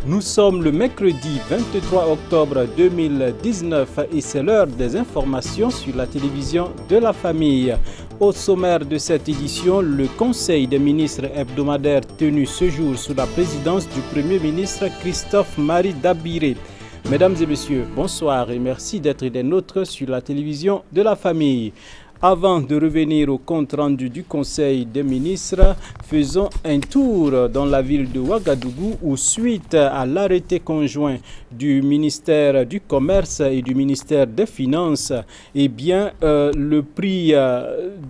Nous sommes le mercredi 23 octobre 2019 et c'est l'heure des informations sur la télévision de la famille. Au sommaire de cette édition, le Conseil des ministres hebdomadaire tenu ce jour sous la présidence du Premier ministre Christophe-Marie Dabiré. Mesdames et messieurs, bonsoir et merci d'être des nôtres sur la télévision de la famille. Avant de revenir au compte rendu du Conseil des ministres, faisons un tour dans la ville de Ouagadougou où, suite à l'arrêté conjoint du ministère du Commerce et du ministère des Finances, le prix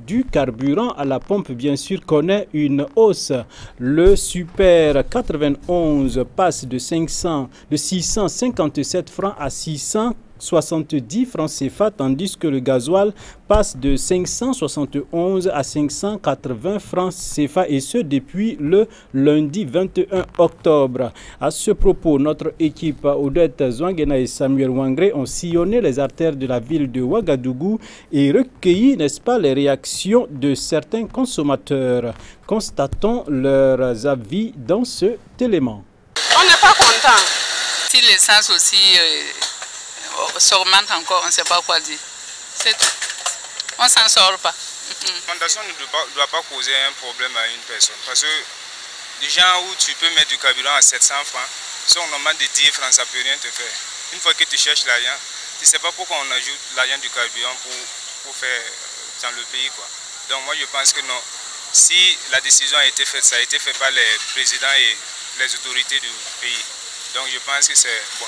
du carburant à la pompe, bien sûr, connaît une hausse. Le Super 91 passe de 657 francs à 670 francs CFA, tandis que le gasoil passe de 571 à 580 francs CFA, et ce depuis le lundi 21 octobre. À ce propos, notre équipe Odette Zouangena et Samuel Wangré ont sillonné les artères de la ville de Ouagadougou et recueilli, n'est-ce pas, les réactions de certains consommateurs. Constatons leurs avis dans cet élément. On n'est pas content. Si l'essence aussi s'augmente encore, on ne sait pas quoi dire. C'est tout. On ne s'en sort pas. L'augmentation ne doit pas causer un problème à une personne. Parce que les gens où tu peux mettre du carburant à 700 francs, si on demande de 10 francs, ça ne peut rien te faire. Une fois que tu cherches l'argent, tu ne sais pas pourquoi on ajoute l'argent du carburant pour faire dans le pays, quoi. Donc moi je pense que non. Si la décision a été faite, ça a été fait par les présidents et les autorités du pays. Donc je pense que c'est bon.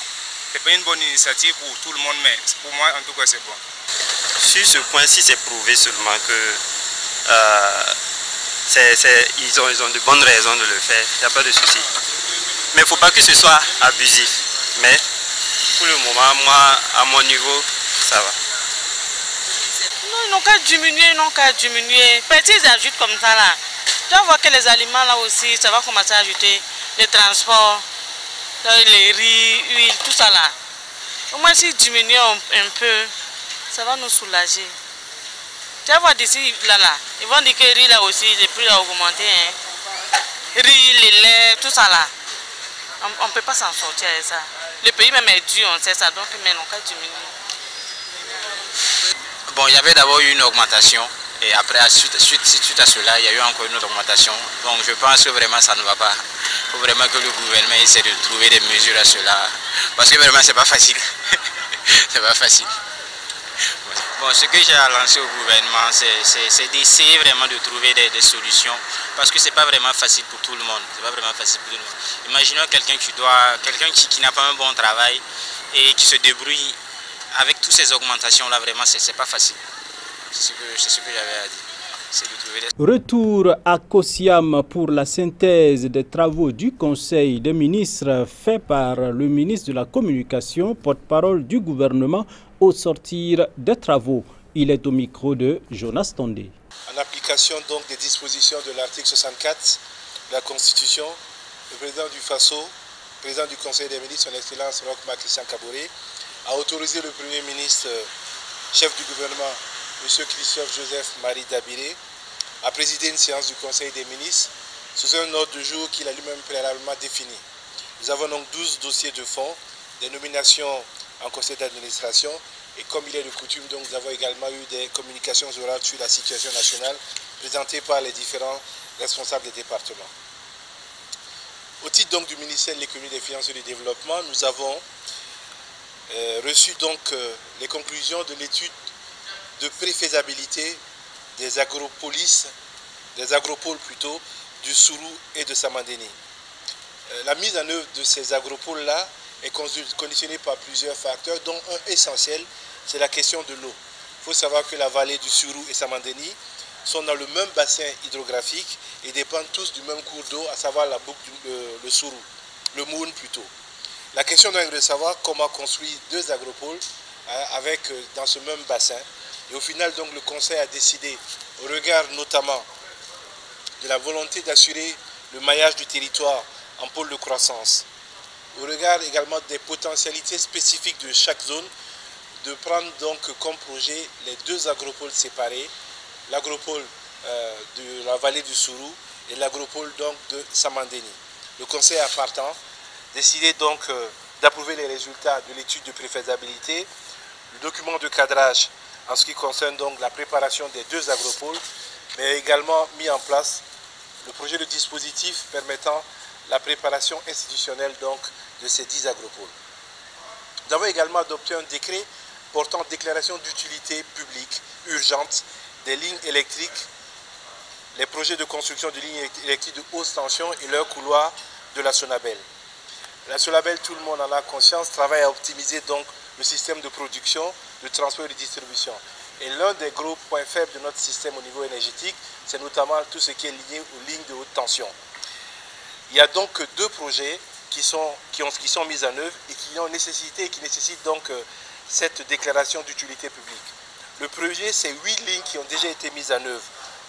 C'est pas une bonne initiative pour tout le monde, mais pour moi, en tout cas, c'est bon. Sur ce point-ci, c'est prouvé seulement que ils ont de bonnes raisons de le faire. Il n'y a pas de souci. Mais il ne faut pas que ce soit abusif. Mais pour le moment, moi, à mon niveau, ça va. Non, ils n'ont qu'à diminuer, Petit, ils ajoutent comme ça là. Tu vas voir que les aliments là aussi, ça va commencer à ajouter les transports. Les riz, huile, tout ça là. Au moins s'ils diminuent un peu, ça va nous soulager. Tu vas voir d'ici là, ils vont dire que le riz là aussi, les prix ont augmenté. Hein. Riz, les laits, tout ça là. On ne peut pas s'en sortir avec ça. Le pays même est dur, on sait ça, donc mais on va diminuer. Bon, il y avait d'abord eu une augmentation. Et après, suite à cela, il y a eu encore une autre augmentation. Donc je pense que vraiment ça ne va pas. Il faut vraiment que le gouvernement essaie de trouver des mesures à cela. Parce que vraiment, c'est pas facile. C'est pas facile. Bon, ce que j'ai à lancer au gouvernement, c'est d'essayer vraiment de trouver des solutions. Parce que c'est pas vraiment facile pour tout le monde. C'est pas vraiment facile pour tout le monde. Imaginons quelqu'un qui n'a pas un bon travail et qui se débrouille avec toutes ces augmentations-là. Vraiment, c'est pas facile. C'est ce que j'avais à dire. Retour à Kosiam pour la synthèse des travaux du Conseil des ministres fait par le ministre de la Communication, porte-parole du gouvernement, au sortir des travaux. Il est au micro de Jonas Tondé. En application donc des dispositions de l'article 64 de la Constitution, le président du FASO, président du Conseil des ministres, son Excellence Roch-Marc Christian Kaboré, a autorisé le Premier ministre, chef du gouvernement, M. Christophe-Marie Dabiré, a présidé une séance du Conseil des ministres sous un ordre de jour qu'il a lui-même préalablement défini. Nous avons donc 12 dossiers de fonds, des nominations en conseil d'administration, et comme il est de coutume, donc, nous avons également eu des communications orales sur la situation nationale présentées par les différents responsables des départements. Au titre donc du ministère de l'Économie, des Finances et du Développement, nous avons reçu donc les conclusions de l'étude de préfaisabilité des agropoles plutôt, du Sourou et de Samandéni. La mise en œuvre de ces agropoles-là est conditionnée par plusieurs facteurs, dont un essentiel, c'est la question de l'eau. Il faut savoir que la vallée du Sourou et Samandéni sont dans le même bassin hydrographique et dépendent tous du même cours d'eau, à savoir la boucle le Sourou, le Moun plutôt. La question donc est de savoir comment construire deux agropoles dans ce même bassin. Et au final, donc, le Conseil a décidé, au regard notamment de la volonté d'assurer le maillage du territoire en pôle de croissance, au regard également des potentialités spécifiques de chaque zone, de prendre donc comme projet les deux agropoles séparés, l'agropole de la vallée du Sourou et l'agropole donc de Samandéni. Le Conseil, à partant, décidé donc d'approuver les résultats de l'étude de préfaisabilité, le document de cadrage en ce qui concerne donc la préparation des 2 agropoles, mais également mis en place le projet de dispositif permettant la préparation institutionnelle donc de ces 10 agropoles. Nous avons également adopté un décret portant déclaration d'utilité publique urgente des lignes électriques, les projets de construction de lignes électriques de haute tension et leurs couloirs de la Sonabel. La Sonabel, tout le monde en a conscience, travaille à optimiser donc le système de production, de transport et de distribution. Et l'un des gros points faibles de notre système au niveau énergétique, c'est notamment tout ce qui est lié aux lignes de haute tension. Il y a donc 2 projets qui sont mis en œuvre et qui nécessitent donc cette déclaration d'utilité publique. Le projet, c'est 8 lignes qui ont déjà été mises en œuvre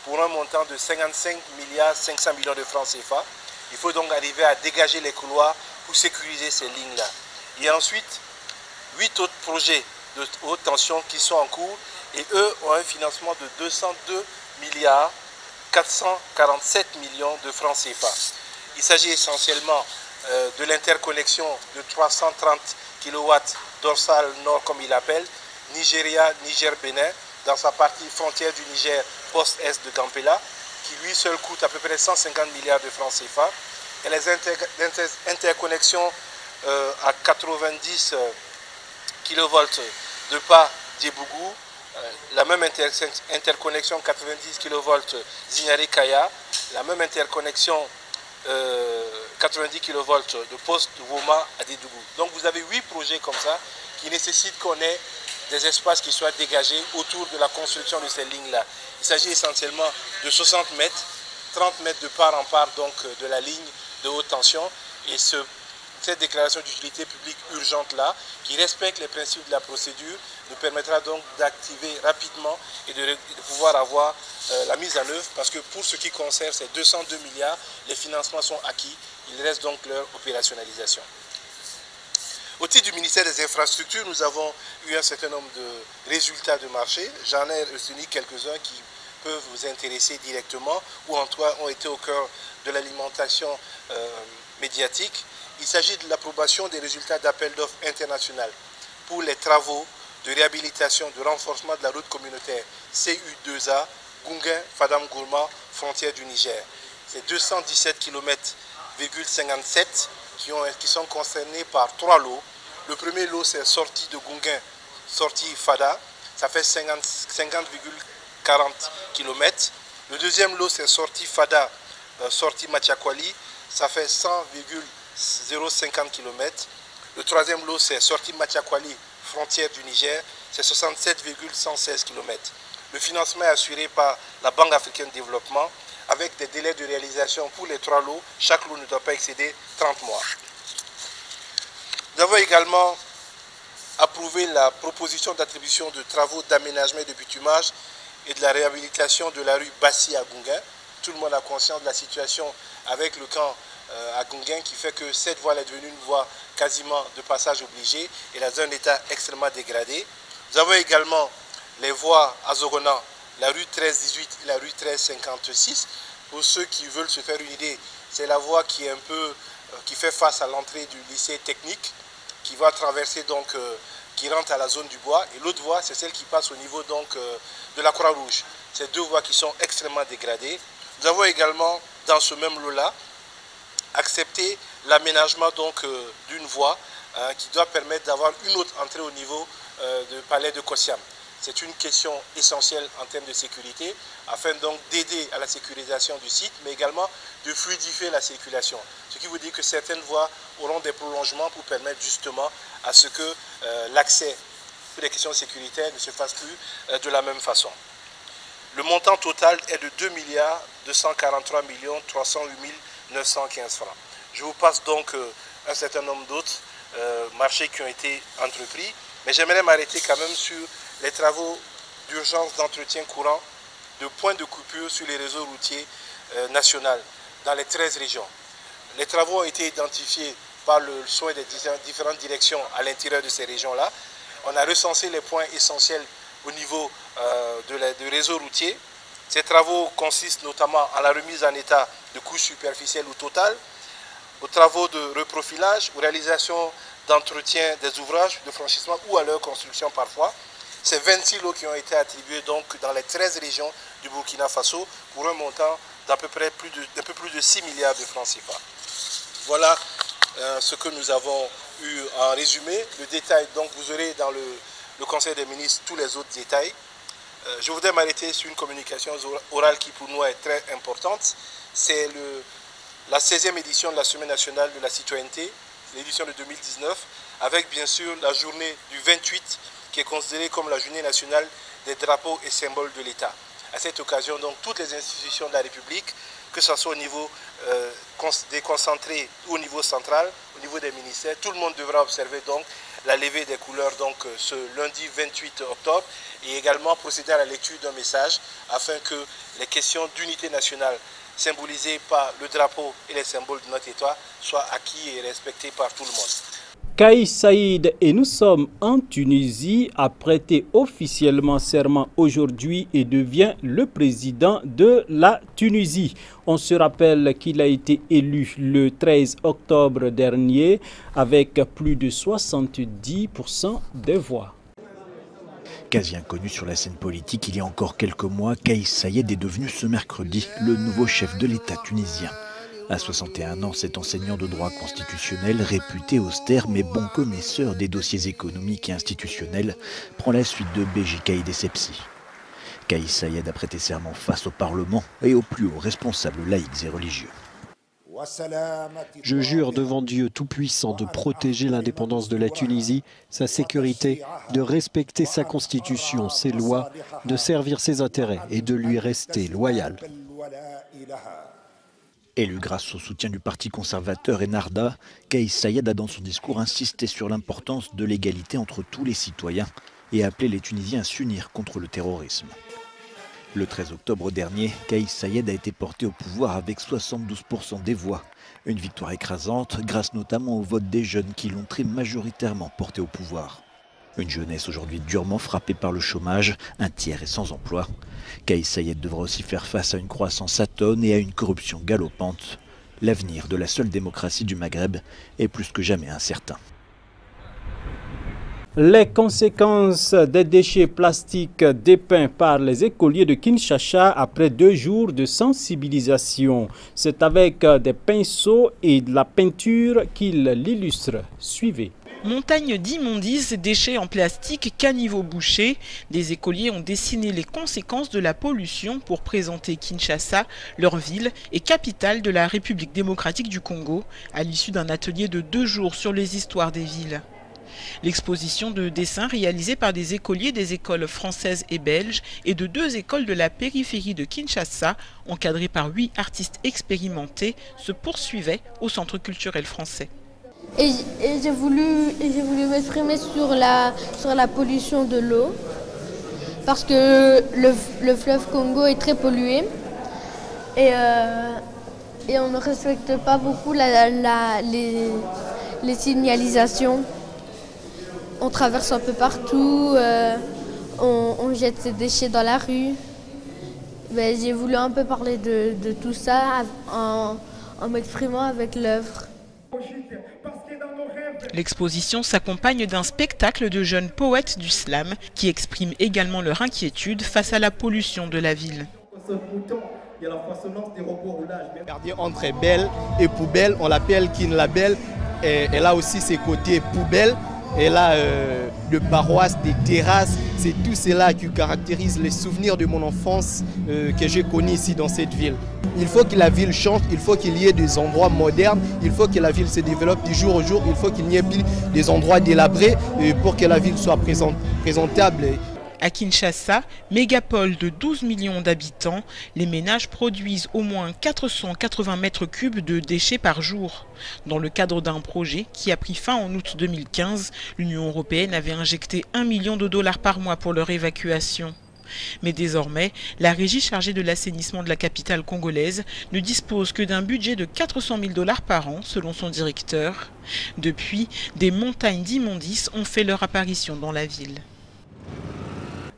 pour un montant de 55,5 milliards de francs CFA. Il faut donc arriver à dégager les couloirs pour sécuriser ces lignes-là. Il y a ensuite 8 autres projets de haute tension qui sont en cours et eux ont un financement de 202 milliards 447 millions de francs CFA. Il s'agit essentiellement de l'interconnexion de 330 kW dorsal nord comme il l'appelle, Nigeria, Niger-Bénin, dans sa partie frontière du Niger post-est de Gampela, qui lui seul coûte à peu près 150 milliards de francs CFA, et les interconnexions à 90 kV de pas d'Ebougou, la même interconnexion 90 kV Zignari-Kaya, la même interconnexion 90 kV de poste de Woma à Dédougou. Donc vous avez 8 projets comme ça qui nécessitent qu'on ait des espaces qui soient dégagés autour de la construction de ces lignes-là. Il s'agit essentiellement de 60 mètres, 30 mètres de part en part donc, de la ligne de haute tension. Et cette déclaration d'utilité publique urgente-là, qui respecte les principes de la procédure, nous permettra donc d'activer rapidement et de pouvoir avoir la mise en œuvre, parce que pour ce qui concerne ces 202 milliards, les financements sont acquis, il reste donc leur opérationnalisation. Au titre du ministère des Infrastructures, nous avons eu un certain nombre de résultats de marché. J'en ai retenu quelques-uns qui peuvent vous intéresser directement ou en tout cas ont été au cœur de l'alimentation médiatique. Il s'agit de l'approbation des résultats d'appel d'offres international pour les travaux de réhabilitation, de renforcement de la route communautaire CU2A, Gunguin-Fadam Gourma, frontière du Niger. C'est 217 km,57 qui sont concernés par 3 lots. Le premier lot, c'est sortie de Gunguin, sortie Fada, ça fait 50,40 km. Le deuxième lot, c'est sortie Fada, sortie Machakwali, ça fait 100,050 km. Le troisième lot, c'est sortie Machakwali, frontière du Niger, c'est 67,116 km. Le financement est assuré par la Banque africaine de développement avec des délais de réalisation pour les 3 lots. Chaque lot ne doit pas excéder 30 mois. Nous avons également approuvé la proposition d'attribution de travaux d'aménagement et de bitumage et de la réhabilitation de la rue Bassi à Gunguin. Tout le monde a conscience de la situation avec le camp à Gunguin qui fait que cette voie est devenue une voie quasiment de passage obligé et dans un état extrêmement dégradé. Nous avons également les voies à Zogona, la rue 1318 et la rue 1356. Pour ceux qui veulent se faire une idée, c'est la voie qui est qui fait face à l'entrée du lycée technique, qui va traverser donc, qui rentre à la zone du bois. Et l'autre voie, c'est celle qui passe au niveau donc de la Croix-Rouge. Ces 2 voies qui sont extrêmement dégradées. Nous avons également, dans ce même lot-là, accepté l'aménagement donc d'une voie qui doit permettre d'avoir une autre entrée au niveau du palais de Kossiam. C'est une question essentielle en termes de sécurité, afin donc d'aider à la sécurisation du site, mais également de fluidifier la circulation. Ce qui veut dire que certaines voies auront des prolongements pour permettre justement à ce que l'accès pour les questions sécuritaires ne se fasse plus de la même façon. Le montant total est de 2 243 308 915 francs. Je vous passe donc un certain nombre d'autres marchés qui ont été entrepris, mais j'aimerais m'arrêter quand même sur les travaux d'urgence d'entretien courant de points de coupure sur les réseaux routiers nationaux dans les 13 régions. Les travaux ont été identifiés par le soin des différentes directions à l'intérieur de ces régions-là. On a recensé les points essentiels au niveau du réseau routier. Ces travaux consistent notamment à la remise en état de couches superficielles ou totales, aux travaux de reprofilage, aux réalisations d'entretien des ouvrages de franchissement ou à leur construction parfois. C'est 26 lots qui ont été attribués donc dans les 13 régions du Burkina Faso pour un montant d'à peu près d'un peu plus de 6 milliards de francs CFA. Voilà ce que nous avons eu en résumé. Le détail, donc vous aurez dans le Conseil des ministres tous les autres détails. Je voudrais m'arrêter sur une communication orale qui pour nous est très importante. C'est la 16e édition de la Semaine nationale de la citoyenneté, l'édition de 2019, avec bien sûr la journée du 28 qui est considérée comme la journée nationale des drapeaux et symboles de l'État. À cette occasion, donc, toutes les institutions de la République, que ce soit au niveau déconcentré ou au niveau central, au niveau des ministères, tout le monde devra observer donc la levée des couleurs donc, ce lundi 28 octobre et également procéder à la lecture d'un message afin que les questions d'unité nationale symbolisées par le drapeau et les symboles de notre État soient acquis et respectés par tout le monde. Kais Saïd et nous sommes en Tunisie, a prêté officiellement serment aujourd'hui et devient le président de la Tunisie. On se rappelle qu'il a été élu le 13 octobre dernier avec plus de 70% des voix. Quasi inconnu sur la scène politique il y a encore quelques mois, Kais Saïd est devenu ce mercredi le nouveau chef de l'État tunisien. À 61 ans, cet enseignant de droit constitutionnel, réputé austère mais bon connaisseur des dossiers économiques et institutionnels, prend la suite de Béji Caïd Essebsi. Kais Saïd a prêté serment face au Parlement et aux plus hauts responsables laïcs et religieux. Je jure devant Dieu Tout-Puissant de protéger l'indépendance de la Tunisie, sa sécurité, de respecter sa constitution, ses lois, de servir ses intérêts et de lui rester loyal. Élu grâce au soutien du Parti conservateur Ennahda, Kais Saïd a dans son discours insisté sur l'importance de l'égalité entre tous les citoyens et appelé les Tunisiens à s'unir contre le terrorisme. Le 13 octobre dernier, Kais Saïd a été porté au pouvoir avec 72% des voix. Une victoire écrasante grâce notamment au vote des jeunes qui l'ont très majoritairement porté au pouvoir. Une jeunesse aujourd'hui durement frappée par le chômage, un tiers est sans emploi. Kais Saïd devra aussi faire face à une croissance atone et à une corruption galopante. L'avenir de la seule démocratie du Maghreb est plus que jamais incertain. Les conséquences des déchets plastiques dépeints par les écoliers de Kinshasa après 2 jours de sensibilisation. C'est avec des pinceaux et de la peinture qu'ils l'illustrent. Suivez. Montagne d'immondices, déchets en plastique, caniveaux bouchés. Des écoliers ont dessiné les conséquences de la pollution pour présenter Kinshasa, leur ville et capitale de la République démocratique du Congo, à l'issue d'un atelier de 2 jours sur les histoires des villes. L'exposition de dessins réalisée par des écoliers des écoles françaises et belges et de 2 écoles de la périphérie de Kinshasa, encadrées par 8 artistes expérimentés, se poursuivait au Centre culturel français. Et j'ai voulu m'exprimer sur la pollution de l'eau, parce que le fleuve Congo est très pollué et on ne respecte pas beaucoup les signalisations. On traverse un peu partout, on jette ses déchets dans la rue. J'ai voulu un peu parler de tout ça en m'exprimant avec l'œuvre. L'exposition s'accompagne d'un spectacle de jeunes poètes du slam qui expriment également leur inquiétude face à la pollution de la ville. Entre belle et poubelle, on l'appelle Kin Label, et elle a aussi ses côtés poubelles. Et là, de paroisses, des terrasses, c'est tout cela qui caractérise les souvenirs de mon enfance que j'ai connu ici dans cette ville. Il faut que la ville change, il faut qu'il y ait des endroits modernes, il faut que la ville se développe du jour au jour, il faut qu'il n'y ait plus des endroits délabrés pour que la ville soit présentable. À Kinshasa, mégapole de 12 millions d'habitants, les ménages produisent au moins 480 mètres cubes de déchets par jour. Dans le cadre d'un projet qui a pris fin en août 2015, l'Union européenne avait injecté $1 million par mois pour leur évacuation. Mais désormais, la régie chargée de l'assainissement de la capitale congolaise ne dispose que d'un budget de $400 000 par an, selon son directeur. Depuis, des montagnes d'immondices ont fait leur apparition dans la ville.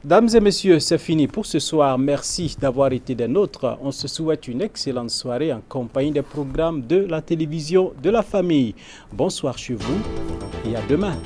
Dames et messieurs, c'est fini pour ce soir. Merci d'avoir été des nôtres. On se souhaite une excellente soirée en compagnie des programmes de la télévision de la famille. Bonsoir chez vous et à demain.